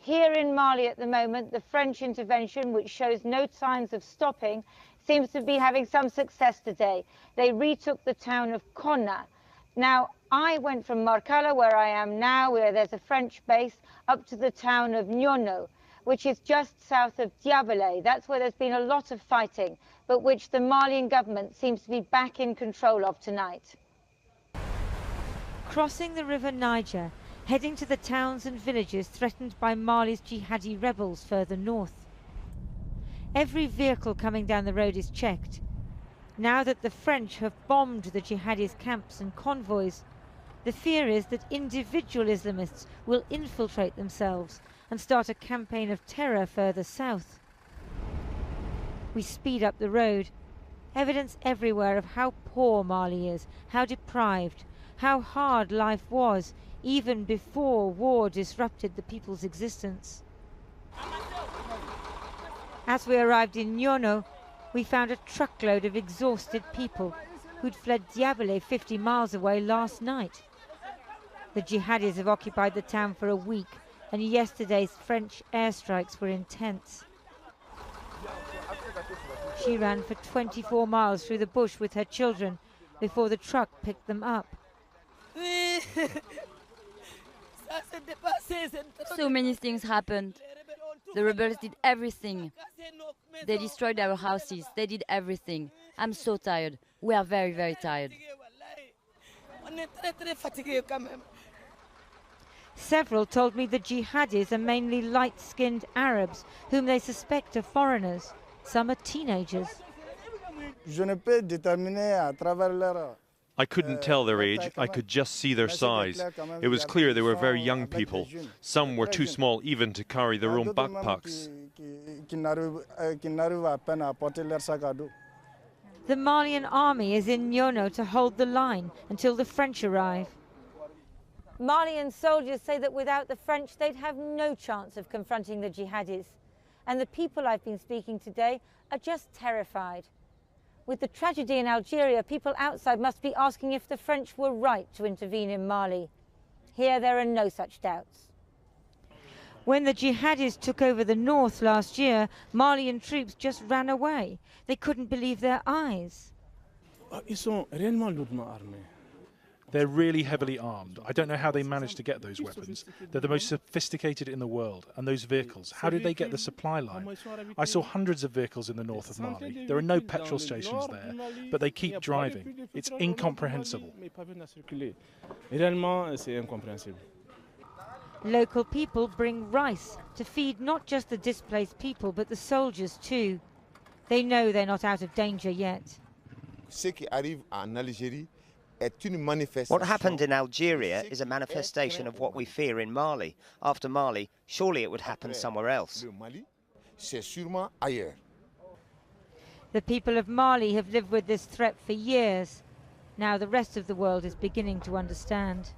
Here in Mali at the moment, the French intervention, which shows no signs of stopping, seems to be having some success today. They retook the town of Konna. Now, I went from Markala, where I am now, where there's a French base, up to the town of Nyono, which is just south of Diabalé. That's where there's been a lot of fighting, but which the Malian government seems to be back in control of tonight. Crossing the river Niger, heading to the towns and villages threatened by Mali's jihadi rebels further north. Every vehicle coming down the road is checked. Now that the French have bombed the jihadis' camps and convoys, the fear is that individual Islamists will infiltrate themselves and start a campaign of terror further south. We speed up the road. Evidence everywhere of how poor Mali is, how deprived, how hard life was even before war disrupted the people's existence. As we arrived in Nyono, we found a truckload of exhausted people who'd fled Diabalé 50 miles away last night. The jihadis have occupied the town for a week, and yesterday's French airstrikes were intense. She ran for 24 miles through the bush with her children before the truck picked them up. So many things happened. The rebels did everything. They destroyed our houses. They did everything. I'm so tired. We are very, very tired. Several told me the jihadis are mainly light-skinned Arabs whom they suspect are foreigners. Some are teenagers. I couldn't tell their age, I could just see their size. It was clear they were very young people. Some were too small even to carry their own backpacks. The Malian army is in Nyono to hold the line until the French arrive. Malian soldiers say that without the French, they'd have no chance of confronting the jihadis. And the people I've been speaking today are just terrified. With the tragedy in Algeria, people outside must be asking if the French were right to intervene in Mali. Here, there are no such doubts. When the jihadis took over the north last year, Malian troops just ran away. They couldn't believe their eyes. They're really heavily armed. I don't know how they managed to get those weapons. They're the most sophisticated in the world. And those vehicles, how did they get the supply line? I saw hundreds of vehicles in the north of Mali. There are no petrol stations there, but they keep driving. It's incomprehensible. Local people bring rice to feed not just the displaced people, but the soldiers too. They know they're not out of danger yet. What happened in Algeria is a manifestation of what we fear in Mali. After Mali, surely it would happen somewhere else. The people of Mali have lived with this threat for years. Now the rest of the world is beginning to understand.